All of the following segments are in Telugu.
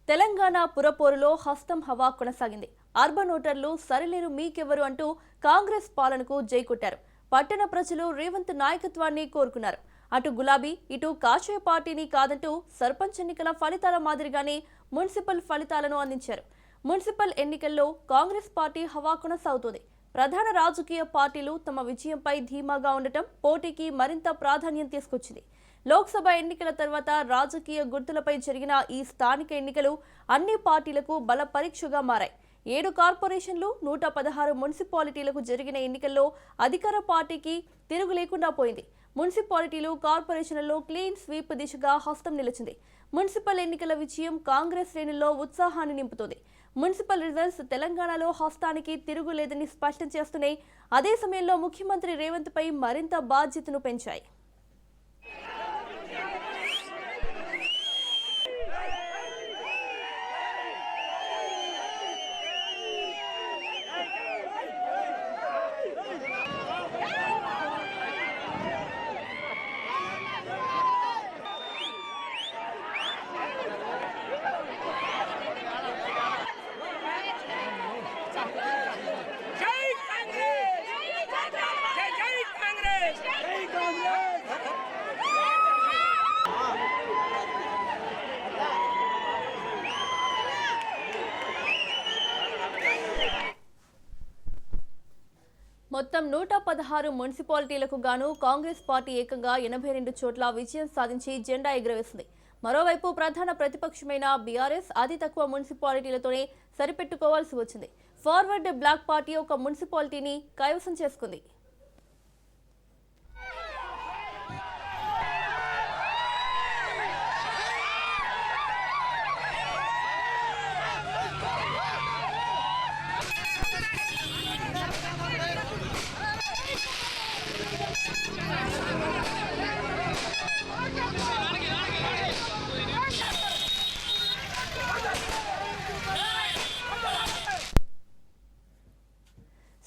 తెలంగాణ పురపోరులో హస్తం హవా కొనసాగింది. అర్బన్ ఓటర్లు సరిలేరు మీకెవరు అంటూ కాంగ్రెస్ పాలనకు జై కొట్టారు. పట్టణ ప్రజలు రేవంత్ నాయకత్వాన్ని కోరుకున్నారు. అటు గులాబీ ఇటు కాషాయ పార్టీని కాదంటూ సర్పంచ్ ఎన్నికల ఫలితాల మాదిరిగానే మున్సిపల్ ఫలితాలను అందించారు. మున్సిపల్ ఎన్నికల్లో కాంగ్రెస్ పార్టీ హవా కొనసాగుతోంది. ప్రధాన రాజకీయ పార్టీలు తమ విజయంపై ధీమాగా ఉండటం పోటీకి మరింత ప్రాధాన్యం తీసుకొచ్చింది. లోక్సభ ఎన్నికల తర్వాత రాజకీయ గుర్తులపై జరిగిన ఈ స్థానిక ఎన్నికలు అన్ని పార్టీలకు బల పరీక్షగా మారాయి. 7 కార్పొరేషన్లు 116 మున్సిపాలిటీలకు జరిగిన ఎన్నికల్లో అధికార పార్టీకి తిరుగు లేకుండా పోయింది. మున్సిపాలిటీలు కార్పొరేషన్లలో క్లీన్ స్వీప్ దిశగా హస్తం నిలిచింది. మున్సిపల్ ఎన్నికల విజయం కాంగ్రెస్ శ్రేణుల్లో ఉత్సాహాన్ని నింపుతోంది. మున్సిపల్ రిజల్ట్స్ తెలంగాణలో హస్తానికి తిరుగులేదని స్పష్టం చేస్తున్నాయి. అదే సమయంలో ముఖ్యమంత్రి రేవంత్ పై మరింత బాధ్యతను పెంచాయి. మొత్తం 116 మున్సిపాలిటీలకు గాను కాంగ్రెస్ పార్టీ ఏకంగా 82 చోట్ల విజయం సాధించి జెండా ఎగురవేసింది. మరోవైపు ప్రధాన ప్రతిపక్షమైన బీఆర్ఎస్ అతి తక్కువ మున్సిపాలిటీలతోనే సరిపెట్టుకోవాల్సి వచ్చింది. ఫార్వర్డ్ బ్లాక్ పార్టీ ఒక మున్సిపాలిటీని కైవసం చేసుకుంది.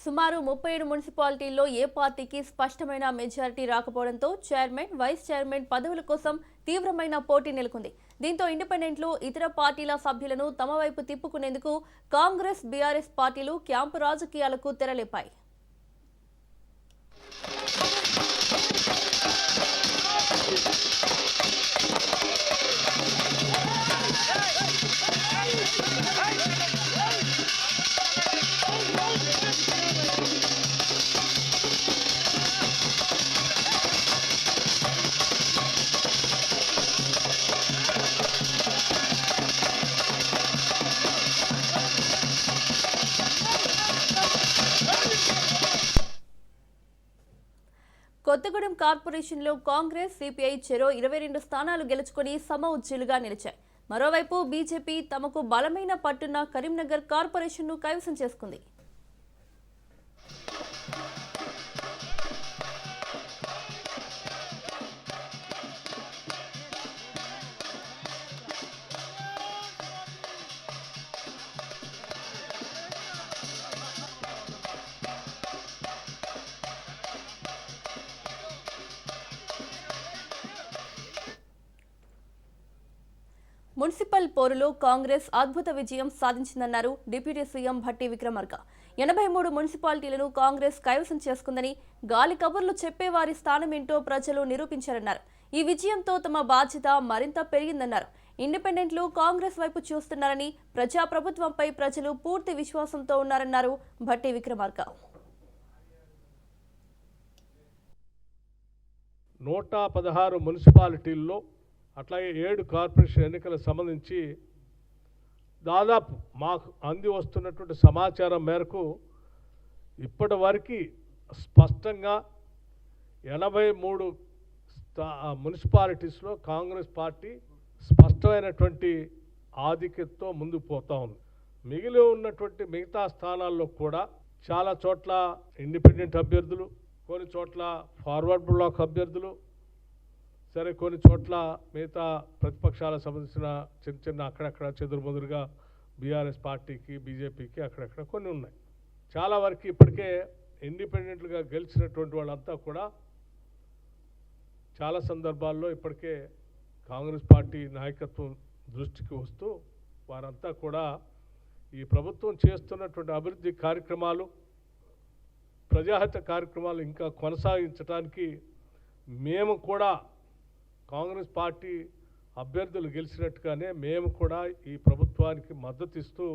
సుమారు 37 మున్సిపాలిటీల్లో ఏ పార్టీకి స్పష్టమైన మెజారిటీ రాకపోవడంతో చైర్మన్, వైస్ చైర్మన్ పదవుల కోసం తీవ్రమైన పోటీ నెలకొంది. దీంతో ఇండిపెండెంట్లు, ఇతర పార్టీల సభ్యులను తమ వైపు తిప్పుకునేందుకు కాంగ్రెస్, బీఆర్ఎస్ పార్టీలు క్యాంపు రాజకీయాలకు తెరలేపాయి. కొత్తగూడెం కార్పొరేషన్లో కాంగ్రెస్, సిపిఐ చెరో 22 స్థానాలు గెలుచుకుని సమ ఉజ్జీలుగా నిలిచాయి. మరోవైపు బీజేపీ తమకు బలమైన పట్టున్న కరీంనగర్ కార్పొరేషన్ను కైవసం చేసుకుంది. మున్సిపల్ పోరులో కాంగ్రెస్ అద్భుత విజయం సాధించిందన్నారు డిప్యూటీ సీఎం భట్టి విక్రమార్క. 83 మున్సిపాలిటీలను కాంగ్రెస్ కైవసం చేసుకుందని, గాలి కబుర్లు చెప్పేవారి స్థానమేంటో ప్రజలు నిరూపించారన్నారు. ఈ విజయంతో తమ బాధ్యత మరింత పెరిగిందన్నారు. ఇండిపెండెంట్లు కాంగ్రెస్ వైపు చూస్తున్నారని, ప్రజాప్రభుత్వంపై ప్రజలు పూర్తి విశ్వాసంతో ఉన్నారన్నారు భట్టి విక్రమార్క. 116 మున్సిపాలిటీల్లో అట్లాగే 7 కార్పొరేషన్ ఎన్నికలకు సంబంధించి దాదాపు మాకు అంది వస్తున్నటువంటి సమాచారం మేరకు ఇప్పటి వరకు స్పష్టంగా 83 మున్సిపాలిటీస్లో కాంగ్రెస్ పార్టీ స్పష్టమైనటువంటి ఆధిక్యతతో ముందుకు పోతా ఉంది. మిగిలి ఉన్నటువంటి మిగతా స్థానాల్లో కూడా చాలా చోట్ల ఇండిపెండెంట్ అభ్యర్థులు, కొన్ని చోట్ల ఫార్వర్డ్ బ్లాక్ అభ్యర్థులు, సరే కొన్ని చోట్ల మిగతా ప్రతిపక్షాలకు సంబంధించిన చిన్న చిన్న అక్కడక్కడ చెదురుమదురుగా బీఆర్ఎస్ పార్టీకి, బీజేపీకి అక్కడక్కడ కొన్ని ఉన్నాయి. చాలా వరకు ఇప్పటికే ఇండిపెండెంట్గా గెలిచినటువంటి వాళ్ళంతా కూడా చాలా సందర్భాల్లో ఇప్పటికే కాంగ్రెస్ పార్టీ నాయకత్వం దృష్టికి వస్తూ వారంతా కూడా ఈ ప్రభుత్వం చేస్తున్నటువంటి అభివృద్ధి కార్యక్రమాలు, ప్రజాహిత కార్యక్రమాలు ఇంకా కొనసాగించడానికి మేము కూడా కాంగ్రెస్ పార్టీ అభ్యర్థులు గెలిచినట్టుగానే మేము కూడా ఈ ప్రభుత్వానికి మద్దతు ఇస్తూ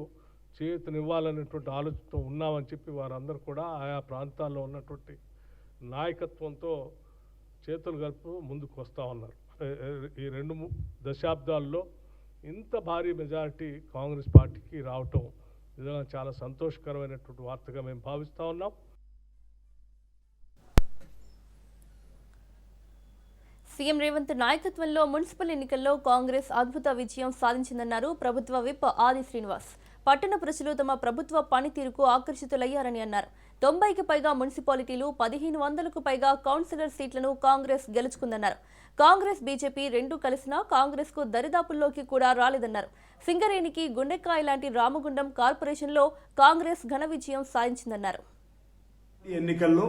చేయూతనివ్వాలనేటువంటి ఆలోచనతో ఉన్నామని చెప్పి వారందరూ కూడా ఆయా ప్రాంతాల్లో ఉన్నటువంటి నాయకత్వంతో చేతులు కలుపు ముందుకు వస్తూ ఉన్నారు. ఈ 2 దశాబ్దాల్లో ఇంత భారీ మెజారిటీ కాంగ్రెస్ పార్టీకి రావటం నిజంగా చాలా సంతోషకరమైనటువంటి వార్తగా మేము భావిస్తూ ఉన్నాం. సీఎం రేవంత్ నాయకత్వంలో మున్సిపల్ ఎన్నికల్లో కాంగ్రెస్ అద్భుత విజయం సాధించిందన్నారు ప్రభుత్వ విప్ ఆది శ్రీనివాస్. పట్టణ ప్రజలు తమ ప్రభుత్వ పనితీరుకు ఆకర్షితులయ్యారని అన్నారు. 90కి పైగా మున్సిపాలిటీలు, 1500కు పైగా కౌన్సిలర్ సీట్లను కాంగ్రెస్ గెలుచుకుందన్నారు. కాంగ్రెస్ బీజేపీ రెండూ కలిసినా కాంగ్రెస్ కు దరిదాపుల్లోకి కూడా రాలేదన్నారు. సింగరేణికి గుండెకాయ లాంటి రామగుండం కార్పొరేషన్లో కాంగ్రెస్ ఘన విజయం సాధించిందన్నారు. ఎన్నికల్లో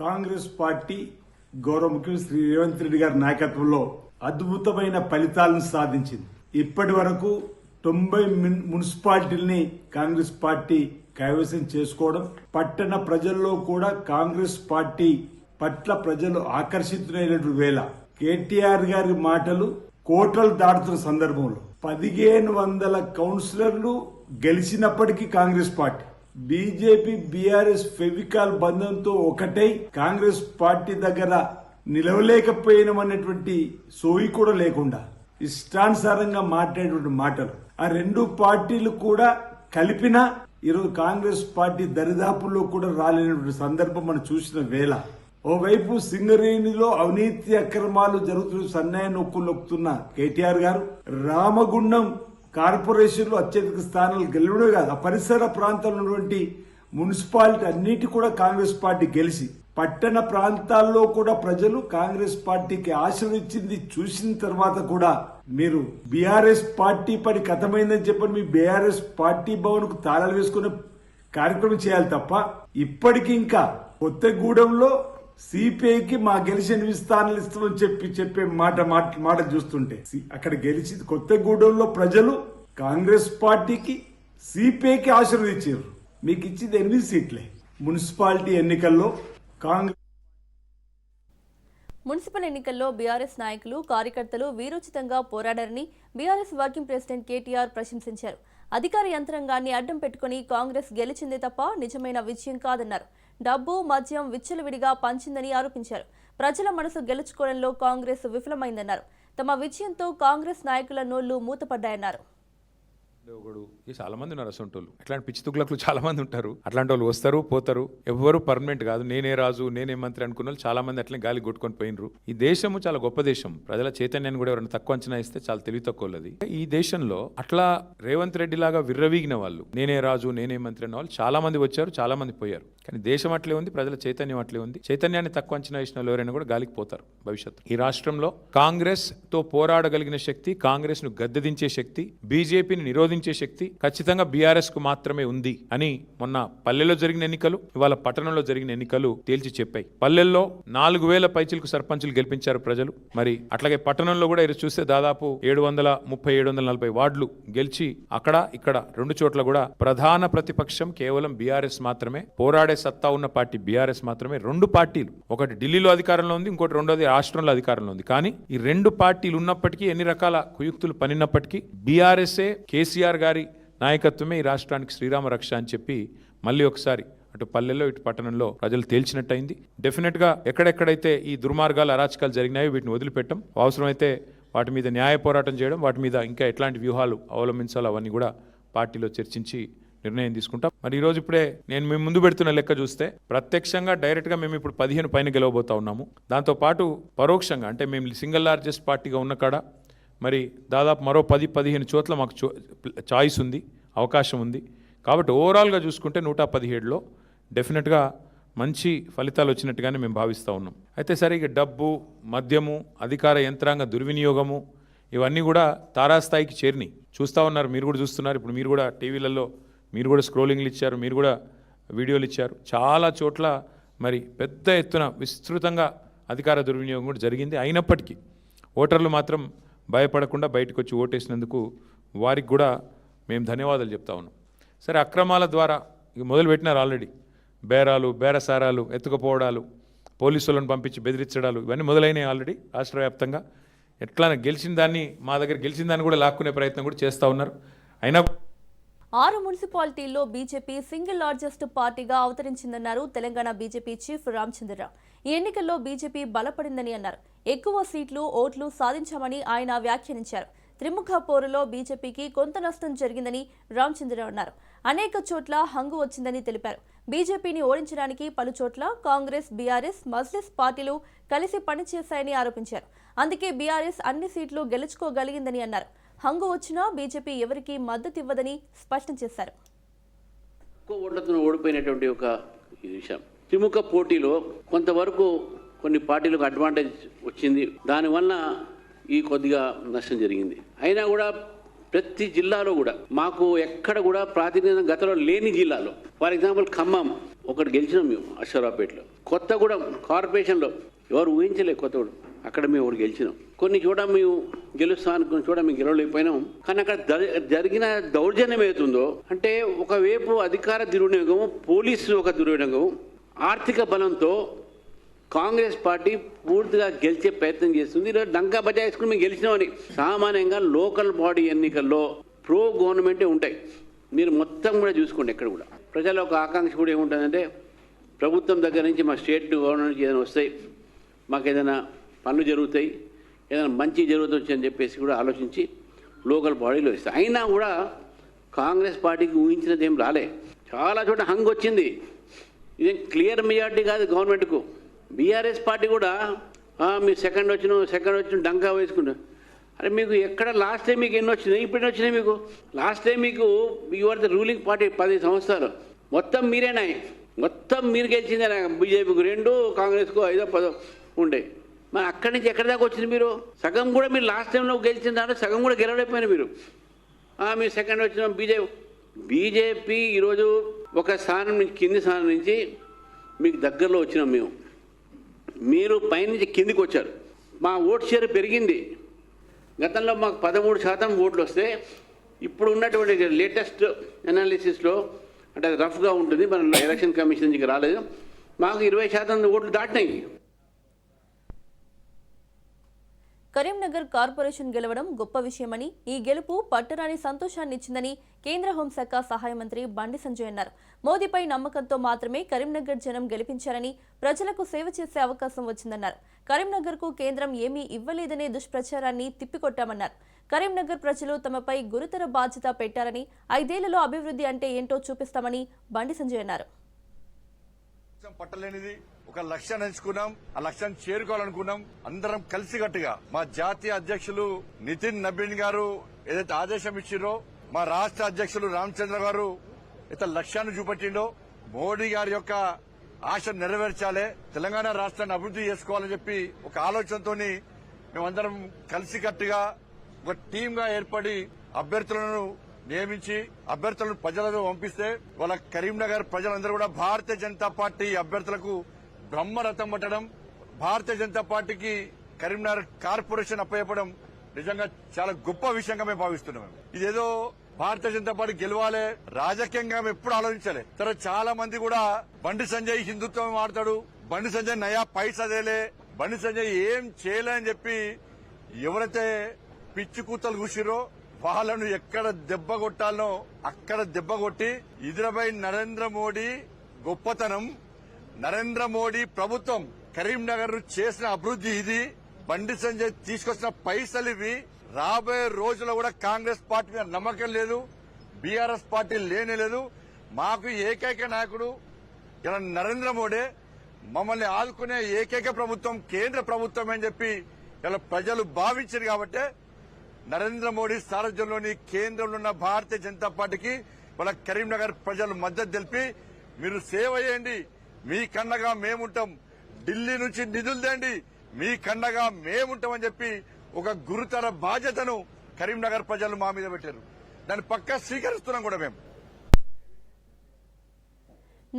కాంగ్రెస్ పార్టీ గౌరవ ముఖ్యమంత్రి శ్రీ రేవంత్ రెడ్డి గారి నాయకత్వంలో అద్భుతమైన ఫలితాలను సాధించింది. ఇప్పటి వరకు 90 మున్సిపాలిటీలని కాంగ్రెస్ పార్టీ కైవసం చేసుకోవడం, పట్టణ ప్రజల్లో కూడా కాంగ్రెస్ పార్టీ పట్ల ప్రజలు ఆకర్షితులైనటువంటి వేళ కేటీఆర్ గారి మాటలు కోటలు దాటుతున్న సందర్భంలో 1500 కౌన్సిలర్లు గెలిచినప్పటికీ Congress party BJP BRS Fevicol బంధంతో ఒకటై కాంగ్రెస్ పార్టీ దగ్గర నిలవలేకపోయినమన్నటువంటి సోయి కూడా లేకుండా ఇష్టానుసారంగా మాట్లాడేటువంటి మాటలు, ఆ 2 పార్టీలు కూడా కలిపినా ఈరోజు కాంగ్రెస్ పార్టీ దరిదాపుల్లో కూడా రాలేనటువంటి సందర్భం మనం చూసిన వేళ ఓవైపు సింగరేణిలో అవినీతి అక్రమాలు జరుగుతున్న సన్నాయి నొక్కుతున్న కేటీఆర్ గారు, రామగుండం కార్పొరేషన్ లో అత్యధిక స్థానాలు గెలవడమే కాదు, ఆ పరిసర ప్రాంతాల్లో ఉన్నటువంటి మున్సిపాలిటీ అన్నిటి కూడా కాంగ్రెస్ పార్టీ గెలిచి పట్టణ ప్రాంతాల్లో కూడా ప్రజలు కాంగ్రెస్ పార్టీకి ఆశీర్వదించింది చూసిన తర్వాత కూడా మీరు బీఆర్ఎస్ పార్టీ పని కథమైందని చెప్పని మీ బీఆర్ఎస్ పార్టీ భవన్ కు తాళాలు వేసుకునే కార్యక్రమం చేయాలి తప్ప ఇప్పటికి ఇంకా కొత్తగూడెంలో సిపిఐకి మా గెలిచి 8 స్థానాలు ఇస్తామని చెప్పే మాట చూస్తుంటే అక్కడ గెలిచి కొత్తగూడెంలో ప్రజలు కాంగ్రెస్ పార్టీకి సిపిఐకి ఆశీర్వదించారు. మీకు ఇచ్చింది 8 సీట్లే. మున్సిపాలిటీ ఎన్నికల్లో కాంగ్రెస్ మున్సిపల్ ఎన్నికల్లో బీఆర్ఎస్ నాయకులు, కార్యకర్తలు వీరోచితంగా పోరాడారని బీఆర్ఎస్ వర్కింగ్ ప్రెసిడెంట్ కేటీఆర్ ప్రశంసించారు. అధికార యంత్రాంగాన్ని అడ్డం పెట్టుకుని కాంగ్రెస్ గెలిచిందే తప్ప నిజమైన విజయం కాదన్నారు. డబ్బు, మద్యం విచ్చలవిడిగా పంచిందని ఆరోపించారు. ప్రజల మనసు గెలుచుకోవడంలో కాంగ్రెస్ విఫలమైందన్నారు. తమ విజయంతో కాంగ్రెస్ నాయకుల నోళ్లు మూతపడ్డాయన్నారు. చాలా మంది ఉన్నారు అసంటోళ్ళు. అట్లాంటి పిచ్చి తుగ్లకులు చాలా మంది ఉంటారు. అట్లాంటి వాళ్ళు వస్తారు పోతారు. ఎవరు పర్మనెంట్ కాదు. నేనే రాజు, నేనే మంత్రి అనుకున్న వాళ్ళు చాలా మంది అట్లనే గాలి కొట్టుకొని పోయినరు. ఈ దేశము చాలా గొప్ప దేశం. ప్రజల చైతన్యాన్ని కూడా ఎవరైనా తక్కువ అంచనా ఇస్తే చాలా తెలివి తక్కువది. ఈ దేశంలో అట్లా రేవంత్ రెడ్డి లాగా విర్రవీగిన వాళ్ళు, నేనే రాజు, నేనే మంత్రి అన్న వాళ్ళు చాలా మంది వచ్చారు, చాలా మంది పోయారు. కానీ దేశం అట్లే ఉంది, ప్రజల చైతన్యం అట్లే ఉంది. చైతన్యాన్ని తక్కువ అంచనా ఇచ్చిన వాళ్ళు ఎవరైనా కూడా గాలికి పోతారు భవిష్యత్తు. ఈ రాష్ట్రంలో కాంగ్రెస్ తో పోరాడగలిగిన శక్తి, కాంగ్రెస్ ను గద్దెదించే శక్తి, బీజేపీని నిరోధించే శక్తి ఖచ్చితంగా బీఆర్ఎస్ కు మాత్రమే ఉంది అని మొన్న పల్లెల్లో జరిగిన ఎన్నికలు, ఇవాళ పట్టణంలో జరిగిన ఎన్నికలు తేల్చి చెప్పాయి. పల్లెల్లో 4000 పైచిలకు సర్పంచులు గెలిపించారు ప్రజలు. మరి అట్లాగే పట్టణంలో కూడా ఇది చూస్తే దాదాపు 730-740 వార్డులు గెలిచి అక్కడ ఇక్కడ 2 చోట్ల కూడా ప్రధాన ప్రతిపక్షం కేవలం బీఆర్ఎస్ మాత్రమే, పోరాడే సత్తా ఉన్న పార్టీ బీఆర్ఎస్ మాత్రమే. 2 పార్టీలు, ఒకటి ఢిల్లీలో అధికారంలో ఉంది, ఇంకోటి రెండోది రాష్ట్రంలో అధికారంలో ఉంది. కానీ ఈ 2 పార్టీలు ఉన్నప్పటికీ, ఎన్ని రకాల కుయుక్తులు పనినప్పటికీ బీఆర్ఎస్ఏ, కేసీఆర్ గారి నాయకత్వమే ఈ రాష్ట్రానికి శ్రీరామ రక్ష అని చెప్పి మళ్ళీ ఒకసారి అటు పల్లెల్లో ఇటు పట్టణంలో ప్రజలు తేల్చినట్టయింది. డెఫినెట్ గా ఎక్కడెక్కడైతే ఈ దుర్మార్గాలు, అరాచకాలు జరిగినాయో వీటిని వదిలిపెట్టం. అవసరమైతే వాటి మీద న్యాయ పోరాటం చేయడం, వాటి మీద ఇంకా ఎట్లాంటి వ్యూహాలు అవలంబించాలో అవన్నీ కూడా పార్టీలో చర్చించి నిర్ణయం తీసుకుంటాం. మరి ఈరోజు ఇప్పుడే నేను మేము ముందు పెడుతున్న లెక్క చూస్తే ప్రత్యక్షంగా డైరెక్ట్గా మేము ఇప్పుడు 15 పైన గెలవబోతా ఉన్నాము. దాంతోపాటు పరోక్షంగా అంటే మేము సింగిల్ లార్జెస్ట్ పార్టీగా ఉన్న కాడ మరి దాదాపు మరో 10-15 చోట్ల మాకు చాయిస్ ఉంది, అవకాశం ఉంది. కాబట్టి ఓవరాల్గా చూసుకుంటే 117లో డెఫినెట్గా మంచి ఫలితాలు వచ్చినట్టుగానే మేము భావిస్తూ ఉన్నాం. అయితే సరే, ఇక డబ్బు, మద్యము, అధికార యంత్రాంగ దుర్వినియోగము ఇవన్నీ కూడా తారాస్థాయికి చేరినాయి. చూస్తూ ఉన్నారు, మీరు కూడా చూస్తున్నారు. ఇప్పుడు మీరు కూడా టీవీలలో మీరు కూడా స్క్రోలింగ్లు ఇచ్చారు, మీరు కూడా వీడియోలు ఇచ్చారు. చాలా చోట్ల మరి పెద్ద ఎత్తున విస్తృతంగా అధికార దుర్వినియోగం కూడా జరిగింది. అయినప్పటికీ ఓటర్లు మాత్రం భయపడకుండా బయటకు వచ్చి ఓటేసినందుకు వారికి కూడా మేము ధన్యవాదాలు చెప్తా ఉన్నాం. సరే, అక్రమాల ద్వారా ఇక మొదలుపెట్టినారు ఆల్రెడీ. బేరాలు, బేరసారాలు, ఎత్తుకుపోవడాలు, పోలీసులను పంపించి బెదిరించడాలు ఇవన్నీ మొదలైనవి ఆల్రెడీ రాష్ట్ర వ్యాప్తంగా. ఎట్లా గెలిచిన దాన్ని, మా దగ్గర గెలిచిన దాన్ని కూడా లాక్కునే ప్రయత్నం కూడా చేస్తూ ఉన్నారు. అయినా 6 మున్సిపాలిటీల్లో బీజేపీ సింగిల్ లార్జెస్ట్ పార్టీగా అవతరించిందన్నారు తెలంగాణ బీజేపీ చీఫ్ రామచంద్రరావు. ఈ ఎన్నికల్లో బీజేపీ బలపడిందని అన్నారు. ఎక్కువ సీట్లు, ఓట్లు సాధించామని ఆయన వ్యాఖ్యానించారు. త్రిముఖ పోరులో బీజేపీకి కొంత నష్టం జరిగిందని రామచంద్రరావు అన్నారు. అనేక చోట్ల హంగు వచ్చిందని తెలిపారు. బీజేపీని ఓడించడానికి పలు చోట్ల కాంగ్రెస్, బీఆర్ఎస్, మజ్లిస్ పార్టీలు కలిసి పనిచేశాయని ఆరోపించారు. అందుకే బీఆర్ఎస్ అన్ని సీట్లు గెలుచుకోగలిగిందని అన్నారు. హంగు వచ్చినా బీజేపీ ఎవరికి మద్దతు ఇవ్వదని స్పష్టం చేశారు. ఓట్లతో ఓడిపోయినటువంటి ఒక విషయం, త్రిముఖ పోటీలో కొంతవరకు కొన్ని పార్టీలకు అడ్వాంటేజ్ వచ్చింది. దానివల్ల ఈ కొద్దిగా నష్టం జరిగింది. అయినా కూడా ప్రతి జిల్లాలో కూడా మాకు ఎక్కడ కూడా ప్రాతినిధ్యం గతంలో లేని జిల్లాలో, ఫర్ ఎగ్జాంపుల్ ఖమ్మం ఒకటి గెలిచినాం మేము, అశ్వరావుపేటలో. కొత్తగూడెం కార్పొరేషన్లో ఎవరు ఊహించలేదు, కొత్తగూడెం అక్కడ మేము ఒకటి గెలిచినాం. కొన్ని చోట మేము గెలుస్తాను, కొన్ని చోట మేము గెలవలేకపోయినాం. కానీ అక్కడ జరిగిన దౌర్జన్యం ఏతుందో అంటే, ఒకవైపు అధికార దుర్వినియోగం, పోలీసు ఒక దుర్వినియోగం, ఆర్థిక బలంతో కాంగ్రెస్ పార్టీ పూర్తిగా గెలిచే ప్రయత్నం చేస్తుంది. ఈరోజు డంకా బజాయించుకుని మేము గెలిచినామని. సామాన్యంగా లోకల్ బాడీ ఎన్నికల్లో ప్రో గవర్నమెంటే ఉంటాయి. మీరు మొత్తం కూడా చూసుకోండి. ఎక్కడ కూడా ప్రజల ఒక ఆకాంక్ష కూడా ఏముంటుందంటే, ప్రభుత్వం దగ్గర నుంచి మా స్టేట్ గవర్నమెంట్ నుంచి ఏదైనా వస్తాయి, మాకు ఏదైనా పనులు జరుగుతాయి, ఏదైనా మంచి జరుగుతుంది అని చెప్పేసి కూడా ఆలోచించి లోకల్ బాడీలో ఇస్తాయి. అయినా కూడా కాంగ్రెస్ పార్టీకి ఊహించినది ఏం రాలే. చాలా చోట హంగ్ వచ్చింది. ఇదేం క్లియర్ మెజార్టీ కాదు గవర్నమెంట్కు. బీఆర్ఎస్ పార్టీ కూడా మీరు సెకండ్ వచ్చిన డంకా వేసుకుంటారు. అరే మీకు ఎక్కడ లాస్ట్ టైం మీకు ఎన్ని వచ్చినాయి, ఇప్పుడు ఎన్ని వచ్చినాయి మీకు? లాస్ట్ టైం మీకు యువర్ ద రూలింగ్ పార్టీ 10 సంవత్సరాలు మొత్తం మీరేనా, మొత్తం మీరు గెలిచిందే. బీజేపీకి 2, కాంగ్రెస్కు 5, 10 ఉండే. మరి అక్కడి నుంచి ఎక్కడి దాకా వచ్చింది మీరు? సగం కూడా మీరు లాస్ట్ టైంలో గెలిచిన దాంట్లో సగం కూడా గెలవలేకపోయినా మీరు. మీరు సెకండ్ వచ్చిన బీజేపీ ఈరోజు ఒక స్థానం నుంచి, కింది స్థానం నుంచి మీకు దగ్గరలో వచ్చినాం మేము. మీరు పైనుంచి కిందికి వచ్చారు. మా ఓటు షేర్ పెరిగింది. గతంలో మాకు 13% ఓట్లు వస్తే, ఇప్పుడు ఉన్నటువంటి లేటెస్ట్ అనాలిసిస్లో, అంటే అది రఫ్గా ఉంటుంది, మన ఎలక్షన్ కమిషన్ నుంచి రాలేదు, మాకు 20% ఓట్లు దాటినాయి. కరీంనగర్ కార్పొరేషన్ గెలవడం గొప్ప విషయమని, ఈ గెలుపు పట్టరాని సంతోషాన్నిచ్చిందని కేంద్ర హోంశాఖ సహాయ మంత్రి బండి సంజయ్ అన్నారు. మోదీపై నమ్మకంతో మాత్రమే కరీంనగర్ జనం గెలిపించారని, ప్రజలకు సేవ చేసే అవకాశం వచ్చిందన్నారు. కరీంనగర్కు కేంద్రం ఏమీ ఇవ్వలేదనే దుష్ప్రచారాన్ని తిప్పికొట్టామన్నారు. కరీంనగర్ ప్రజలు తమపై గురుతర బాధ్యత పెట్టారని, 5 ఏళ్లలో అభివృద్ధి అంటే ఏంటో చూపిస్తామని బండి సంజయ్ అన్నారు. పట్టలేనిది ఒక లక్ష్యాన్ని ఎంచుకున్నాం. ఆ లక్ష్యాన్ని చేరుకోవాలనుకున్నాం. అందరం కలిసికట్టుగా మా జాతీయ అధ్యక్షులు నితిన్ నబీన్ గారు ఏదైతే ఆదేశం ఇచ్చిండ్రో, మా రాష్ట్ర అధ్యక్షులు రామచంద్ర గారు అయితే లక్ష్యాన్ని చూపెట్టిండో, మోడీ గారి యొక్క ఆశ నెరవేర్చాలి, తెలంగాణ రాష్ట్రాన్ని అభివృద్ధి చేసుకోవాలని చెప్పి ఒక ఆలోచనతో మేమందరం కలిసికట్టుగా ఒక టీమ్ గా ఏర్పడి అభ్యర్థులను నియమించి అభ్యర్థులను ప్రజలకు పంపిస్తే, వాళ్ళ కరీంనగర్ ప్రజలందరూ కూడా భారతీయ జనతా పార్టీ అభ్యర్థులకు బ్రహ్మరథం పట్టడం, భారతీయ జనతా పార్టీకి కరీంనగర్ కార్పొరేషన్ అప్పచెప్పడం నిజంగా చాలా గొప్ప విషయంగా మేము భావిస్తున్నాం. ఇదేదో భారతీయ జనతా పార్టీ గెలవాలి, రాజకీయంగా మేము ఎప్పుడు ఆలోచించాలి. తర్వాత చాలా మంది కూడా బండి సంజయ్ హిందుత్వం మాట్లాడు, బండి సంజయ్ నయా పైసదేలే, బండి సంజయ్ ఏం చేయలే అని చెప్పి ఎవరైతే పిచ్చి కూతలు కూసిరో వాళ్ళను ఎక్కడ దెబ్బ కొట్టాలనో అక్కడ దెబ్బ కొట్టి, ఇదిరపై నరేంద్ర మోడీ గొప్పతనం, నరేంద్ర మోడీ ప్రభుత్వం కరీంనగర్ చేసిన అభివృద్ధి ఇది, బండి సంజయ్ తీసుకొచ్చిన పైసలు ఇవి. రాబోయే రోజుల్లో కూడా కాంగ్రెస్ పార్టీ మీద నమ్మకం లేదు, బీఆర్ఎస్ పార్టీ లేనే లేదు. మాకు ఏకైక నాయకుడు ఇలా నరేంద్ర మోడీ, మమ్మల్ని ఆదుకునే ఏకైక ప్రభుత్వం కేంద్ర ప్రభుత్వం అని చెప్పి ఇలా ప్రజలు భావించారు. కాబట్టి నరేంద్ర మోడీ సారథ్యంలోని కేంద్రంలో ఉన్న భారతీయ జనతా పార్టీకి వాళ్ళ కరీంనగర్ ప్రజలు మద్దతు తెలిపి మీరు సేవ చేయండి, మీ కన్నగా మేముంటాం, ఢిల్లీ నుంచి నిధులు తేండి, మీ కన్నగా మేముంటామని చెప్పి ఒక గురుతర బాధ్యతను కరీంనగర్ ప్రజలు మా మీద పెట్టారు. దాన్ని పక్కా స్వీకరిస్తున్నాం కూడా మేము.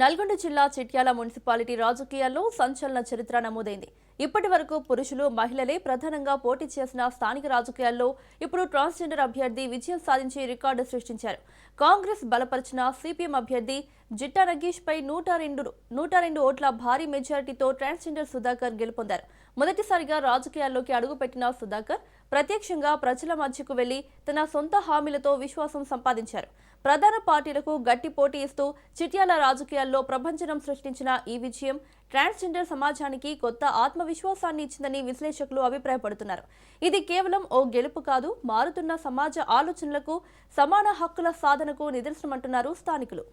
నల్గొండ జిల్లా చిట్యాల మున్సిపాలిటీ రాజకీయాల్లో సంచలన చరిత్ర నమోదైంది. ఇప్పటి వరకు పురుషులు, మహిళలే ప్రధానంగా పోటీ చేసిన స్థానిక రాజకీయాల్లో ఇప్పుడు ట్రాన్స్జెండర్ అభ్యర్థి విజయం సాధించి రికార్డు సృష్టించారు. కాంగ్రెస్ బలపరిచిన సిపిఎం అభ్యర్థి జిట్టా నగేష్ పై 102 ఓట్ల భారీ మెజారిటీతో ట్రాన్స్జెండర్ సుధాకర్ గెలుపొందారు. మొదటిసారిగా రాజకీయాల్లోకి అడుగుపెట్టిన సుధాకర్ ప్రత్యక్షంగా ప్రజల మధ్యకు వెళ్లి తన సొంత హామీలతో విశ్వాసం సంపాదించారు. ప్రధాన పార్టీలకు గట్టి పోటీ ఇస్తూ చిట్యాల రాజకీయాల్లో ప్రభంజనం సృష్టించిన ఈ విజయం ట్రాన్స్జెండర్ సమాజానికి కొత్త ఆత్మవిశ్వాసాన్ని ఇచ్చిందని విశ్లేషకులు అభిప్రాయపడుతున్నారు. ఇది కేవలం ఓ గెలుపు కాదు, మారుతున్న సమాజ ఆలోచనలకు, సమాన హక్కుల సాధనకు నిదర్శనమంటున్నారు స్థానికులు.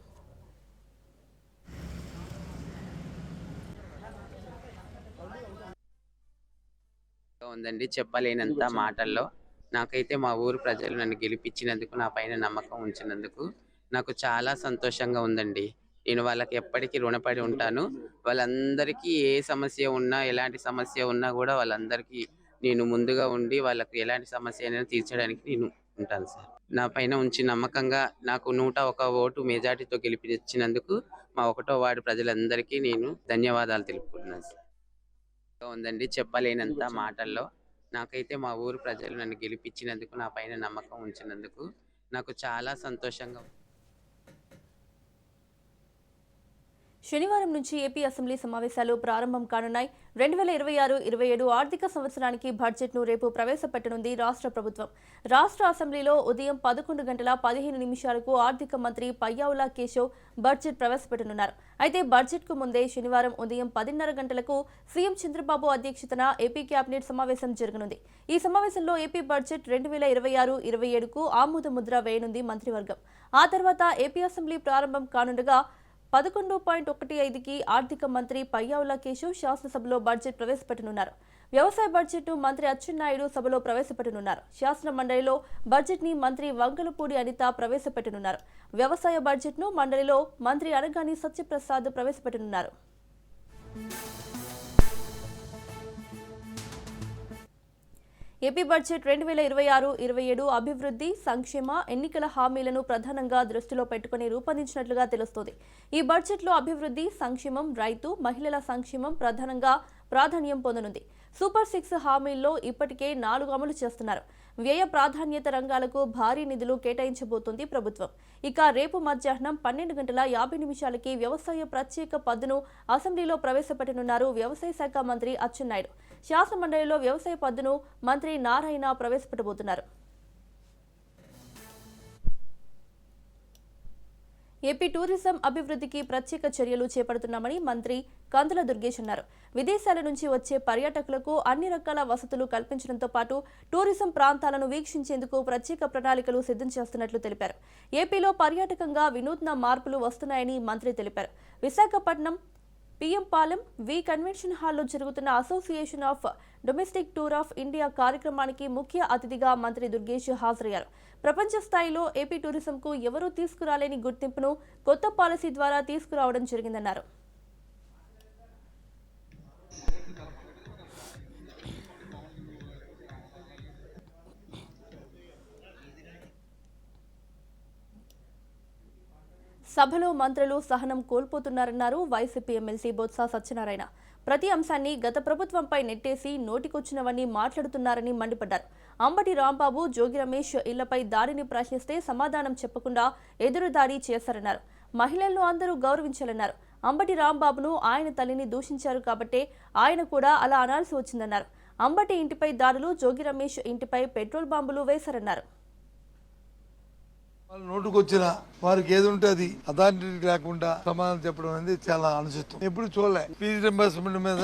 ఉందండి, చెప్పలేనంత మాటల్లో. నాకైతే మా ఊరు ప్రజలు నన్ను గెలిపించినందుకు, నా పైన నమ్మకం ఉంచినందుకు నాకు చాలా సంతోషంగా ఉందండి. నేను వాళ్ళకి ఎప్పటికీ రుణపడి ఉంటాను. వాళ్ళందరికీ ఏ సమస్య ఉన్నా, ఎలాంటి సమస్య ఉన్నా కూడా వాళ్ళందరికీ నేను ముందుగా ఉండి వాళ్ళకి ఎలాంటి సమస్య అయినా తీర్చడానికి నేను ఉంటాను సార్. నా పైన ఉంచి నమ్మకంగా నాకు 101 ఓటు మెజార్టీతో గెలిపించినందుకు మా 1వ వార్డు ప్రజలందరికీ నేను ధన్యవాదాలు తెలుపుకుంటున్నాను సార్. ఉందండి, చెప్పలేనంత మాటల్లో. నాకైతే మా ఊరు ప్రజలు నన్ను గెలిపించినందుకు, నా పైన నమ్మకం ఉంచినందుకు నాకు చాలా సంతోషంగా ఉంది. శనివారం నుంచి ఏపీ అసెంబ్లీ సమావేశాలు ప్రారంభం కానున్నాయి. 2026-27 ఆర్థిక సంవత్సరానికి బడ్జెట్ను రేపు ప్రవేశపెట్టనుంది రాష్ట్ర ప్రభుత్వం. రాష్ట్ర అసెంబ్లీలో ఉదయం 11:15 ఆర్థిక మంత్రి పయ్యావుల కేశవ్ బడ్జెట్ ప్రవేశపెట్టనున్నారు. అయితే బడ్జెట్కు ముందే శనివారం ఉదయం 10:30 గంటలకు సీఎం చంద్రబాబు అధ్యక్షతన ఏపీ కేబినెట్ సమావేశం జరగనుంది. ఈ సమావేశంలో ఏపీ బడ్జెట్ 2026-27కు ఆమోద ముద్ర వేయనుంది మంత్రివర్గం. ఆ తర్వాత ఏపీ అసెంబ్లీ ప్రారంభం కానుండగా 11.15కి ఆర్థిక మంత్రి పయ్యావుల కేశవ్ శాసనసభలో బడ్జెట్ ప్రవేశపెట్టనున్నారు. వ్యవసాయ బడ్జెట్ను మంత్రి అచ్చెన్నాయుడు సభలో ప్రవేశపెట్టనున్నారు. శాసన మండలిలో బడ్జెట్ని మంత్రి వంగలపూడి అనిత ప్రవేశపెట్టనున్నారు. వ్యవసాయ బడ్జెట్ను మండలిలో మంత్రి అనగాని సత్యప్రసాద్ ప్రవేశపెట్టనున్నారు. ఏపీ బడ్జెట్ 2026-27 అభివృద్ధి, సంక్షేమ, ఎన్నికల హామీలను ప్రధానంగా దృష్టిలో పెట్టుకుని రూపొందించినట్లుగా తెలుస్తోంది. ఈ బడ్జెట్లో అభివృద్ధి, సంక్షేమం, రైతు, మహిళల సంక్షేమం ప్రధానంగా ప్రాధాన్యం పొందనుంది. సూపర్ 6 హామీల్లో ఇప్పటికే 4 అమలు చేస్తున్నారు. వ్యయ ప్రాధాన్యత రంగాలకు భారీ నిధులు కేటాయించబోతోంది ప్రభుత్వం. ఇక రేపు మధ్యాహ్నం 12:50కి వ్యవసాయ ప్రత్యేక పద్దును అసెంబ్లీలో ప్రవేశపెట్టనున్నారు వ్యవసాయ శాఖ మంత్రి అచ్చెన్నాయుడు. శాసన మండలిలో వ్యవసాయ పద్దును మంత్రి నారాయణ ప్రవేశపెట్టబోతున్నారు. ఏపీ టూరిజం అభివృద్ధికి ప్రత్యేక చర్యలు చేపడుతున్నామని మంత్రి కందుల దుర్గేష్ అన్నారు. విదేశాల నుంచి వచ్చే పర్యాటకులకు అన్ని రకాల వసతులు కల్పించడంతో పాటు టూరిజం ప్రాంతాలను వీక్షించేందుకు ప్రత్యేక ప్రణాళికలు సిద్ధం చేస్తున్నట్లు తెలిపారు. ఏపీలో పర్యాటకంగా వినూత్న మార్పులు వస్తున్నాయని మంత్రి తెలిపారు. విశాఖపట్నం పిఎం పాలెం వి కన్వెన్షన్ హాల్లో జరుగుతున్న association of domestic tour of India కార్యక్రమానికి ముఖ్య అతిథిగా మంత్రి దుర్గేష్ హాజరయ్యారు. ప్రపంచ స్థాయిలో ఏపీ టూరిజంకు ఎవరూ తీసుకురాలేని గుర్తింపును కొత్త పాలసీ ద్వారా తీసుకురావడం జరిగిందన్నారు. సభలో మంత్రులు సహనం కోల్పోతున్నారన్నారు వైసీపీ ఎమ్మెల్సీ బొత్స సత్యనారాయణ. ప్రతి అంశాన్ని గత ప్రభుత్వంపై నెట్టేసి నోటికొచ్చినవన్నీ మాట్లాడుతున్నారని మండిపడ్డారు. అంబటి రాంబాబు, జోగి రమేష్ ఇళ్లపై దాడిని ప్రశ్నిస్తే సమాధానం చెప్పకుండా ఎదురుదాడి చేశారన్నారు. మహిళలను అందరూ గౌరవించాలన్నారు. అంబటి రాంబాబును ఆయన తల్లిని దూషించారు కాబట్టే ఆయన కూడా అలా అనాల్సి వచ్చిందన్నారు. అంబటి ఇంటిపై దాడులు, జోగి రమేష్ ఇంటిపై పెట్రోల్ బాంబులు వేశారన్నారు. వాళ్ళు నోటుకొచ్చిన వారికి ఏది ఉంటే అది అథారిటీ లేకుండా సమాధానం చెప్పడం అనేది చాలా అనుచితం. ఎప్పుడు చూడలే. ఫీజు రింబర్స్మెంట్ మీద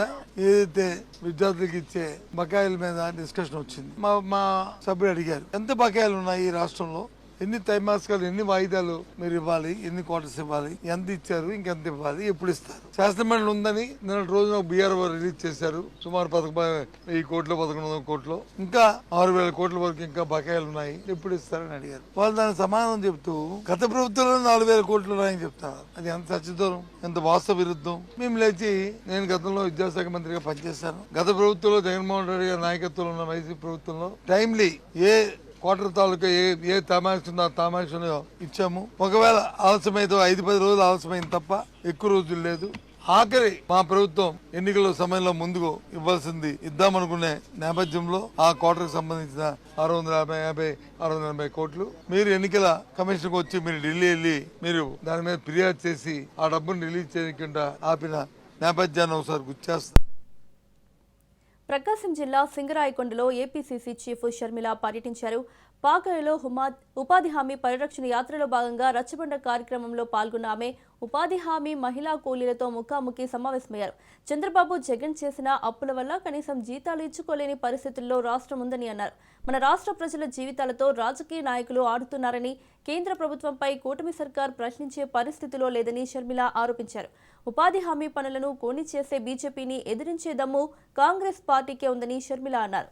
ఏదైతే విద్యార్థులకు ఇచ్చే బకాయిల మీద డిస్కషన్ వచ్చింది. మా సభ్యులు అడిగారు, ఎంత బకాయిలు ఉన్నాయి ఈ రాష్ట్రంలో, ఎన్ని త్రైమాసికాలు, ఎన్ని వాయిదాలు మీరు ఇవ్వాలి, ఎన్ని క్వార్టర్స్ ఇవ్వాలి, ఎంత ఇచ్చారు, ఇంకెంత ఇవ్వాలి, ఎప్పుడు ఇస్తారు. శాసనమండలి ఉందని నిన్న రోజున BRO రిలీజ్ చేశారు. సుమారు 10,000 కోట్లు, 1100 కోట్లు, ఇంకా 6,000 కోట్ల వరకు ఇంకా బకాయిలు ఉన్నాయి, ఎప్పుడు ఇస్తారని అడిగారు. వాళ్ళు దానికి సమాధానం చెప్తూ గత ప్రభుత్వంలో 4,000 కోట్లు ఉన్నాయని చెప్తారు. అది ఎంత సత్యదూరం, ఎంత వాస్తవ విరుద్ధం. మేము లేచి, నేను గతంలో విద్యాశాఖ మంత్రిగా పనిచేశాను. గత ప్రభుత్వంలో జగన్మోహన్ రెడ్డి గారి నాయకత్వంలో ఉన్న వైసీపీ ప్రభుత్వంలో టైమ్లీ ఏ క్వార్టర్ తాలూకా ఏ తమాష ఉందో ఆ తమాషను ఇచ్చాము. ఒకవేళ ఆలస్యమైతే 5-10 రోజులు ఆలస్యమైంది తప్ప ఎక్కువ రోజులు లేదు. ఆఖరి మా ప్రభుత్వం ఎన్నికల సమయంలో ముందుకు ఇవ్వాల్సింది ఇద్దామనుకునే నేపథ్యంలో ఆ క్వార్టర్కి సంబంధించిన 680 కోట్లు మీరు ఎన్నికల కమిషన్కి వచ్చి మీరు ఢిల్లీ వెళ్ళి మీరు దాని మీద ఫిర్యాదు చేసి ఆ డబ్బును రిలీజ్ చేయకుండా ఆపిన నేపథ్యాన్ని ఒకసారి గుర్తిస్తారు. ప్రకాశం జిల్లా సింగరాయకొండలో ఏపీసీసీ చీఫ్ షర్మిల పర్యటించారు. పాకలలో ఉపాధి హామీ పరిరక్షణ యాత్రలో భాగంగా రచ్చబండ కార్యక్రమంలో పాల్గొన్న ఆమె ఉపాధి హామీ మహిళా కూలీలతో ముఖాముఖి సమావేశమయ్యారు. చంద్రబాబు జగన్ చేసిన అప్పుల వల్ల కనీసం జీతాలు ఇచ్చుకోలేని పరిస్థితుల్లో రాష్ట్రం ఉందని అన్నారు. మన రాష్ట్ర ప్రజల జీవితాలతో రాజకీయ నాయకులు ఆడుతున్నారని, కేంద్ర ప్రభుత్వంపై కూటమి సర్కార్ ప్రశ్నించే పరిస్థితిలో లేదని షర్మిల ఆరోపించారు. ఉపాధి హామీ పనులను కోని చేసే బీజేపీని ఎదిరించే దమ్ము కాంగ్రెస్ పార్టీకే ఉందని షర్మిల అన్నారు.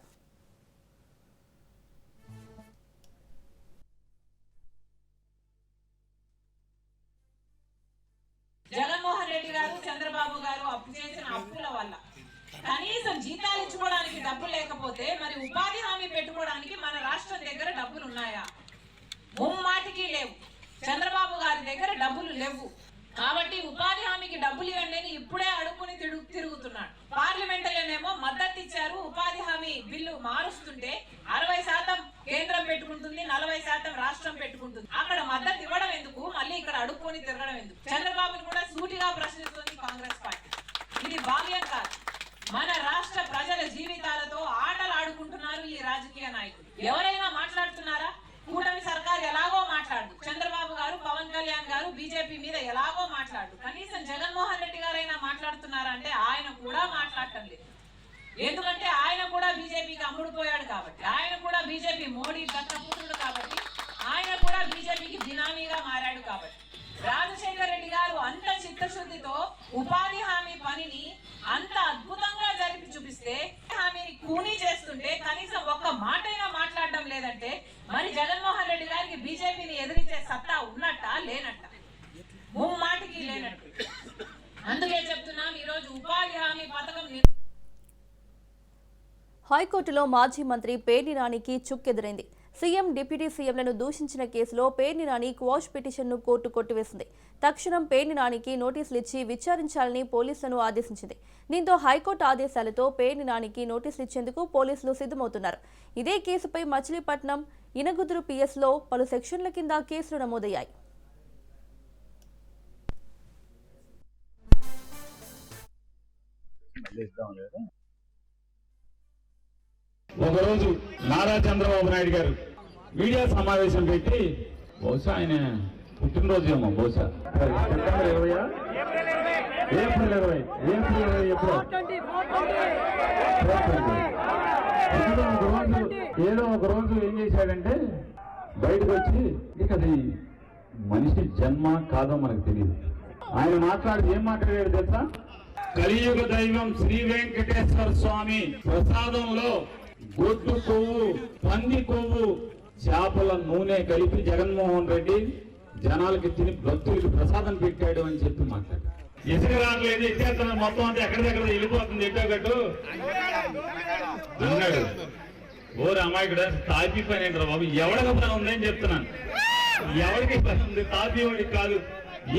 జగన్మోహన్ రెడ్డి గారు, చంద్రబాబు గారు అప్పు చేసిన అప్పుల వల్ల కనీసం జీతాలు ఇచ్చుకోవడానికి డబ్బులు లేకపోతే మరి ఉపాధి హామీ పెట్టుకోవడానికి మన రాష్ట్రం దగ్గర డబ్బులు ఉన్నాయా? ముమ్మాటికి లేవు. చంద్రబాబు గారి దగ్గర డబ్బులు లేవు. కాబట్టి ఉపాధి హామీకి డబ్బులు ఇవ్వండి అని ఇప్పుడే అడుక్కుని తిరుగుతున్నాడు. పార్లమెంటులోనేమో మద్దతు ఇచ్చారు. ఉపాధి హామీ బిల్లు మారుస్తుంటే 60% కేంద్రం పెట్టుకుంటుంది, 40% రాష్ట్రం పెట్టుకుంటుంది. అక్కడ మద్దతు ఇవ్వడం ఎందుకు, మళ్ళీ ఇక్కడ అడుక్కొని తిరగడం ఎందుకు? చంద్రబాబుని కూడా సూటిగా ప్రశ్నిస్తుంది కాంగ్రెస్ పార్టీ. ఇది భావ్యం కాదు. మన రాష్ట్ర ప్రజల జీవితాలతో ఆటలు ఆడుకుంటున్నారు ఈ రాజకీయ నాయకులు. ఎవరైనా మాట్లాడుతున్నారా? కూటమి సర్కార్ ఎలాగో మాట్లాడు, చంద్రబాబు గారు, పవన్ కళ్యాణ్ గారు బీజేపీ మీద ఎలాగో మాట్లాడు. కనీసం జగన్మోహన్ రెడ్డి గారైనా మాట్లాడుతున్నారంటే ఆయన కూడా మాట్లాడటం లేదు. ఎందుకంటే ఆయన కూడా బీజేపీకి అమ్ముడుపోయాడు కాబట్టి, ఆయన కూడా బీజేపీ మోడీ దత్తపుత్రుడు కాబట్టి, ఆయన కూడా బీజేపీకి బినామీగా మారాడు కాబట్టి. రాజశేఖర రెడ్డి గారు అంత చిత్తశుద్ధితో ఉపాధి హామీ పనిని అంత అద్భుతంగా జరిపి చూపిస్తే హామీని కూనీ చేస్తుంటే కనీసం ఒక్క మాటైనా మాట్లాడడం లేదంటే మరి జగన్మోహన్ రెడ్డి గారికి బీజేపీని ఎదిరించే సత్తా ఉన్నట్టా లేనట్ట? ముమ్మాటికి లేనట్టు. అందుకే చెప్తున్నాం, ఈరోజు ఉపాధి హామీ పథకం. హైకోర్టులో మాజీ మంత్రి పేర్ని నానికి చుక్కెదురైంది. సీఎం, డిప్యూటీ సీఎంలను దూషించిన కేసులో పేర్ని నాని క్వాష్ పిటిషన్ను కోర్టు కొట్టివేసింది. తక్షణం పేర్ని నానికి నోటీసులు ఇచ్చి విచారించాలని పోలీసులను ఆదేశించింది. దీంతో హైకోర్టు ఆదేశాలతో పేర్ని నానికి నోటీసులు ఇచ్చేందుకు పోలీసులు సిద్ధమవుతున్నారు. ఇదే కేసుపై మచిలీపట్నం ఇనగుదురు పిఎస్లో పలు సెక్షన్ల కింద కేసులు నమోదయ్యాయి. ఒకరోజు నారా చంద్రబాబు నాయుడు గారు మీడియా సమావేశం పెట్టి, బహుశా ఆయన పుట్టినరోజు ఏమో, బహుశా సెప్టెంబర్ 20, ఏప్రిల్ 20 ఎప్పుడో ఏదో ఒక రోజు ఏం చేశాడంటే బయటకు వచ్చి, ఇక అది మనిషి జన్మ కాదో మనకు తెలియదు, ఆయన ఏం మాట్లాడాడు తెలుసా? కలియుగ దైవం శ్రీ వెంకటేశ్వర స్వామి ప్రసాదంలో గొడ్డు కొవ్వు, పంది కొవ్వు, చేపల నూనె కలిపి జగన్మోహన్ రెడ్డి జనాలకి తిని భక్తులకి ప్రసాదం పెట్టాడు అని చెప్పి మాట్లాడారు. ఇసుక రావట్లేదు, ఇచ్చేస్తున్న మొత్తం అంతా ఎక్కడిదెక్కడ వెళ్ళిపోతుంది ఎట్టోగట్టు అన్నాడు. ఓరు అమాయకుడు, తాపీ పని ఏంటారు బాబు, ఎవరికి పని ఉందని చెప్తున్నాను. ఎవరికి పని ఉంది? తాపీవాడికి కాదు,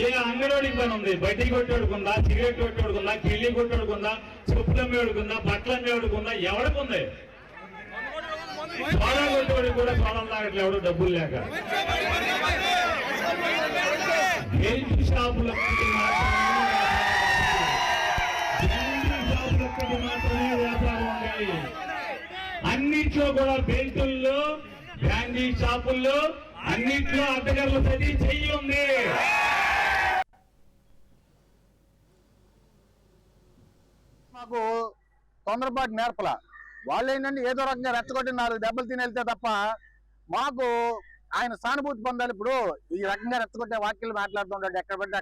ఏ అంగడివాడికి పని ఉంది? బడ్డీ కొట్టేడుకుందా, సిగరెట్ కొట్టేడుకుందా, కిళ్ళి కొట్టేడుకుందా, చెప్పులు అమ్మేడుకుందా, బట్టలు అమ్మేడుకుందా, ఎవరికి ఉంది? సోడా కొట్టేవాడికి కూడా సోడం తాగట్లే ఎవడు డబ్బులు లేక. బెల్ట్ షాపులకి మాత్రమే వ్యాపారం ఉంది. అన్నిట్లో కూడా బెల్టుల్లో, బ్రాండీ షాపుల్లో అన్నిట్లో అడ్డగర్ల సది చెయ్యి ఉంది. మాకు తొందరపాటు నేర్పల వాళ్ళు ఏంటంటే ఏదో రకంగా రెచ్చగొట్టి 4 దెబ్బలు తిని వెళ్తే తప్ప మాకు ఆయన సానుభూతి పొందాలి. ఇప్పుడు ఈ రకంగా రెచ్చగొట్టే వాక్యాలు మాట్లాడుతుంటాడు ఎక్కడ పడితే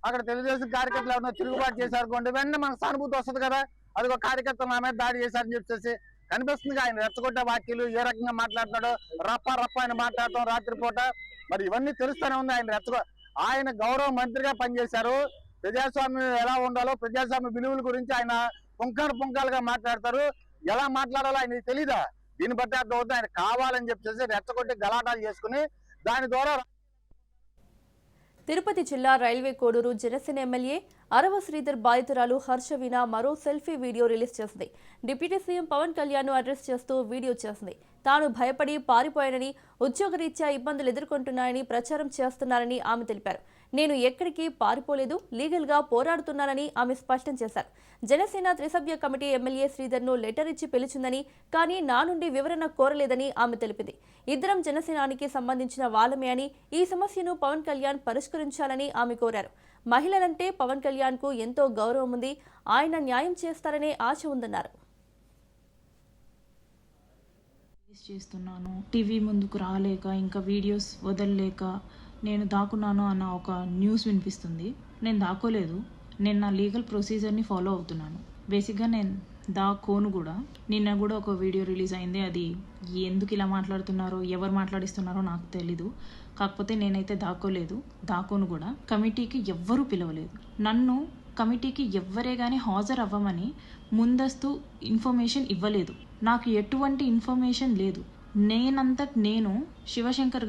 అక్కడ తెలుగుదేశం కార్యకర్తలు ఎవరైనా తిరుగుబాటు చేశారనుకోండి, వెంటనే మనకు సానుభూతి వస్తుంది కదా. అది ఒక కార్యకర్తలు నా మీద దాడి చేశారని చెప్పేసి కనిపిస్తుంది. ఆయన రెచ్చగొట్టే వాక్యాలు ఏ రకంగా మాట్లాడుతాడో, రప్ప ఆయన మాట్లాడటం రాత్రిపూట, మరి ఇవన్నీ తెలుస్తూనే ఉంది. ఆయన గౌరవ మంత్రిగా పనిచేశారు. ప్రజాస్వామ్యం ఎలా ఉండాలో, ప్రజాస్వామ్య విలువల గురించి ఆయన పుంకాలుగా మాట్లాడతారు. ఎలా మాట్లాడాలో ఆయన తెలీదా? దీన్ని బట్టి అర్థమవుతుంది ఆయన కావాలని చెప్పేసి రెచ్చగొట్టి గలాటాలు చేసుకుని దాని ద్వారా తిరుపతి జిల్లా రైల్వే కోడూరు జనసేన ఎమ్మెల్యే అరవ శ్రీధర్ బాధితురాలు హర్షవీణ మరో సెల్ఫీ వీడియో రిలీజ్ చేసింది. Deputy CM Pawan Kalyan address చేస్తూ వీడియో చేసింది. తాను భయపడి పారిపోయానని, ఉద్యోగరీత్యా ఇబ్బందులు ఎదుర్కొంటున్నానని ప్రచారం చేస్తున్నారని ఆమె తెలిపారు. నేను ఎక్కడికి పారిపోలేదు, లీగల్గా పోరాడుతున్నానని ఆమె స్పష్టం చేశారు. జనసేన త్రిసభ్య కమిటీ ఎమ్మెల్యే శ్రీధర్ను లెటర్ ఇచ్చి పిలిచిందని, కానీ నా నుండి వివరణ కోరలేదని ఆమె తెలిపింది. ఇద్దరం జనసేనానికి సంబంధించిన వాళ్ళమే అని, ఈ సమస్యను పవన్ కళ్యాణ్ పరిష్కరించాలని ఆమె కోరారు. మహిళలంటే పవన్ కళ్యాణ్కు ఎంతో గౌరవం ఉంది, ఆయన న్యాయం చేస్తారనే ఆశ ఉందన్నారు. చేస్తున్నాను, టీవీ ముందుకు రాలేక, ఇంకా వీడియోస్ వదలలేక నేను దాక్కున్నాను అన్న ఒక న్యూస్ వినిపిస్తుంది. నేను దాక్కోలేదు, నేను నా లీగల్ ప్రొసీజర్ని ఫాలో అవుతున్నాను. బేసిక్గా నేను దాక్కోను కూడా. నిన్న కూడా ఒక వీడియో రిలీజ్ అయింది. అది ఎందుకు ఇలా మాట్లాడుతున్నారో, ఎవరు మాట్లాడిస్తున్నారో నాకు తెలీదు. కాకపోతే నేనైతే దాక్కోలేదు, దాక్కోను కూడా. కమిటీకి ఎవ్వరూ పిలవలేదు. నన్ను కమిటీకి ఎవ్వరే కానీ హాజరు అవ్వమని ముందస్తు ఇన్ఫర్మేషన్ ఇవ్వలేదు. నాకు ఎటువంటి ఇన్ఫర్మేషన్ లేదు. నేను శివశంకర్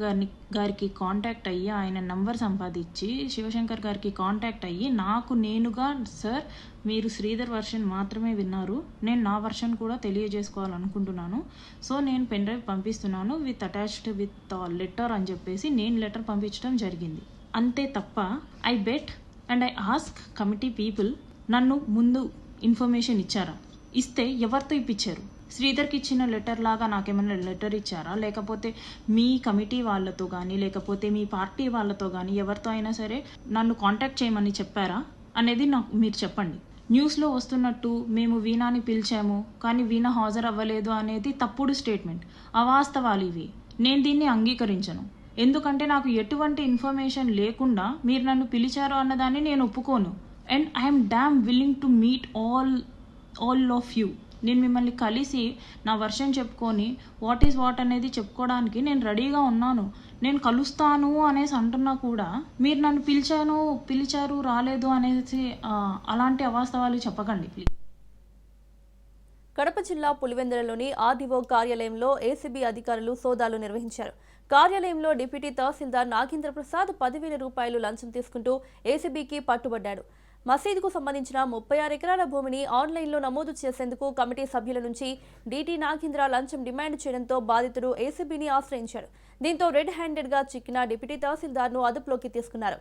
గారికి కాంటాక్ట్ అయ్యి, ఆయన నంబర్ సంపాదించి శివశంకర్ గారికి కాంటాక్ట్ అయ్యి, నాకు నేనుగా, సార్ మీరు శ్రీధర్ వర్షన్ మాత్రమే విన్నారు, నేను నా వర్షన్ కూడా తెలియజేసుకోవాలనుకుంటున్నాను, సో నేను పెన్ డ్రైవ్ పంపిస్తున్నాను విత్ అటాచ్డ్ విత్ లెటర్ అని చెప్పేసి నేను లెటర్ పంపించడం జరిగింది. అంతే తప్ప I bet and I ask committee people, నన్ను ముందు ఇన్ఫర్మేషన్ ఇచ్చారా? ఇస్తే ఎవరితో ఇప్పించారు? శ్రీధర్కి ఇచ్చిన లెటర్ లాగా నాకేమైనా లెటర్ ఇచ్చారా? లేకపోతే మీ కమిటీ వాళ్ళతో కానీ, లేకపోతే మీ పార్టీ వాళ్ళతో కానీ ఎవరితో అయినా సరే నన్ను కాంటాక్ట్ చేయమని చెప్పారా అనేది నాకు మీరు చెప్పండి. న్యూస్లో వస్తున్నట్టు మేము వీణాని పిలిచాము కానీ వీణ హాజరు అవ్వలేదు అనేది తప్పుడు స్టేట్మెంట్, అవాస్తవాలు ఇవి. నేను దీన్ని అంగీకరించను. ఎందుకంటే నాకు ఎటువంటి ఇన్ఫర్మేషన్ లేకుండా మీరు నన్ను పిలిచారు అన్నదాన్ని నేను ఒప్పుకోను. And I'm dam willing to meet all of you. నేను మిమ్మల్ని కలిసి నా వర్షన్ చెప్పుకొని వాట్ ఈజ్ వాట్ అనేది చెప్పుకోవడానికి నేను రెడీగా ఉన్నాను. నేను కలుస్తాను అనేసి అంటున్నా కూడా మీరు నన్ను పిలిచారు రాలేదు అనేసి అలాంటి అవాస్తవాలు చెప్పకండి ప్లీజ్. కడప జిల్లా పులివెందులలోని ఆర్డీఓ కార్యాలయంలో ఏసీబీ అధికారులు సోదాలు నిర్వహించారు. కార్యాలయంలో డిప్యూటీ తహసీల్దార్ నాగేంద్ర ప్రసాద్ 10,000 రూపాయలు లంచం తీసుకుంటూ ఏసీబీకి పట్టుబడ్డాడు. మసీదుకు సంబంధించిన 36 ఎకరాల భూమిని ఆన్లైన్లో నమోదు చేసేందుకు కమిటీ సభ్యుల నుంచి డీటీ నాగేంద్ర లంచం డిమాండ్ చేయడంతో బాధితుడు ఏసీబీని ఆశ్రయించాడు. దీంతో రెడ్ హ్యాండెడ్గా చిక్కిన డిప్యూటీ తహసీల్దార్ను అదుపులోకి తీసుకున్నారు.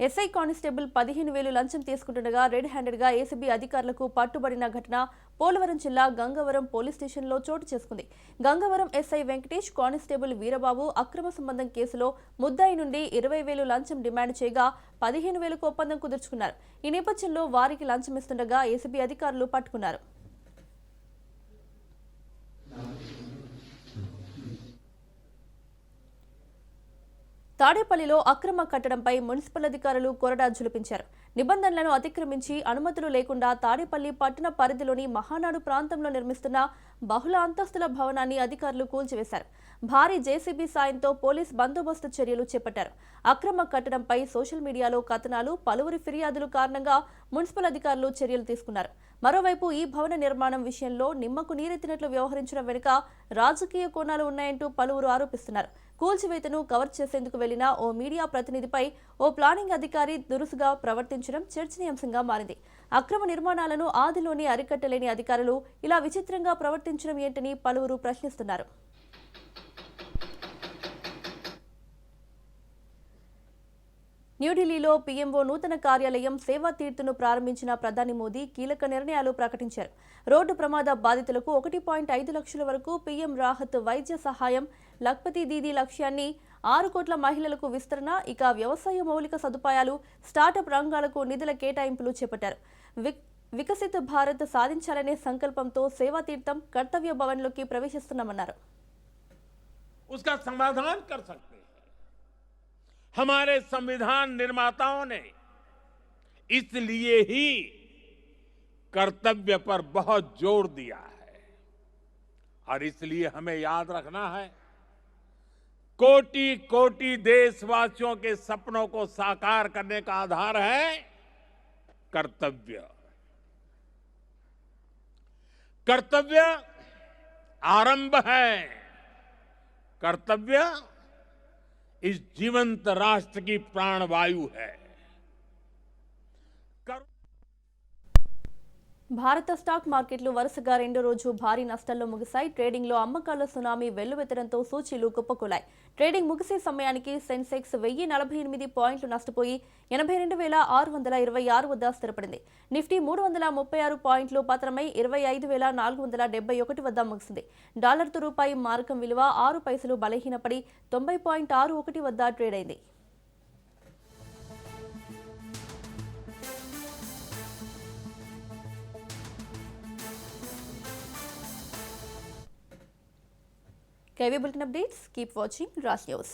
ఎస్ఐ కానిస్టేబుల్ 15,000 లంచం తీసుకుంటుండగా రెడ్ హ్యాండెడ్గా ఏసీబీ అధికారులకు పట్టుబడిన ఘటన పోలవరం జిల్లా గంగవరం పోలీస్ స్టేషన్లో చోటు చేసుకుంది. గంగవరం ఎస్ఐ వెంకటేష్, కానిస్టేబుల్ వీరబాబు అక్రమ సంబంధం కేసులో ముద్దాయి నుండి 20,000 లంచం డిమాండ్ చేయగా 15,000కు ఒప్పందం కుదుర్చుకున్నారు. ఈ నేపథ్యంలో వారికి లంచం ఇస్తుండగా ఏసీబీ అధికారులు పట్టుకున్నారు. తాడేపల్లిలో అక్రమ కట్టడంపై మున్సిపల్ అధికారులు కొరడా జులిపించారు. నిబంధనలను అతిక్రమించి అనుమతులు లేకుండా తాడేపల్లి పట్టణ పరిధిలోని మహానాడు ప్రాంతంలో నిర్మిస్తున్న బహుళ అంతస్తుల భవనాన్ని అధికారులు కూల్చివేశారు. భారీ జేసీబీ సాయంతో పోలీస్ బందోబస్తు చర్యలు చేపట్టారు. అక్రమ కట్టడంపై సోషల్ మీడియాలో కథనాలు, పలువురి ఫిర్యాదుల కారణంగా మున్సిపల్ అధికారులు చర్యలు తీసుకున్నారు. మరోవైపు ఈ భవన నిర్మాణం విషయంలో నిమ్మకు నీరెత్తినట్లు వ్యవహరించడం వెనుక రాజకీయ కోణాలు ఉన్నాయంటూ పలువురు ఆరోపిస్తున్నారు. కూల్చివేతను కవర్ చేసేందుకు వెళ్లిన ఓ మీడియా ప్రతినిధిపై ఓ ప్లానింగ్ అధికారి దురుసుగా ప్రవర్తించడం చర్చనీయాంశంగా మారింది. అక్రమ నిర్మాణాలను ఆదిలోనే అరికట్టలేని అధికారులు ఇలా విచిత్రంగా ప్రవర్తించడం ఏంటని పలువురు ప్రశ్నిస్తున్నారు. న్యూఢిల్లీలో పీఎంఓ నూతన కార్యాలయం సేవా తీర్థను ప్రారంభించిన ప్రధాని మోదీ కీలక నిర్ణయాలు ప్రకటించారు. రోడ్డు ప్రమాద బాధితులకు 1.5 లక్షల వరకు పీఎం రాహత్ వైద్య సహాయం, లఖ్పతి దీదీ లక్ష్యాన్ని 6 కోట్ల మహిళలకు విస్తరణ, ఇక వ్యవసాయ మౌలిక సదుపాయాలు, స్టార్టప్ రంగాలకు నిధుల కేటాయింపులు చేపట్టారు. వికసిత భారత్ సాధించాలనే సంకల్పంతో సేవా తీర్థం కర్తవ్య భవన్లోకి ప్రవేశిస్తున్నామన్నారు. हमारे संविधान निर्माताओं ने इसलिए ही कर्तव्य पर बहुत जोर दिया है और इसलिए हमें याद रखना है, कोटि कोटि देशवासियों के सपनों को साकार करने का आधार है कर्तव्य। कर्तव्य आरंभ है, कर्तव्य इस जीवंत राष्ट्र की प्राणवायु है। భారత స్టాక్ మార్కెట్లు వరుసగా రెండో రోజు భారీ నష్టాల్లో ముగిశాయి. ట్రేడింగ్లో అమ్మకాల సునామీ వెల్లువెత్తడంతో సూచీలు కుప్పకూలాయి. ట్రేడింగ్ ముగిసే సమయానికి సెన్సెక్స్ 1048 పాయింట్లు నష్టపోయి 82,626 వద్ద స్థిరపడింది. నిఫ్టీ 336 పాయింట్లు పతనమై 25,471 వద్ద ముగిసింది. డాలర్తో రూపాయి మారకం విలువ 6 పైసలు బలహీనపడి 90.61 వద్ద ట్రేడ్ అయింది. KV Bulletin updates. Keep watching Ras News.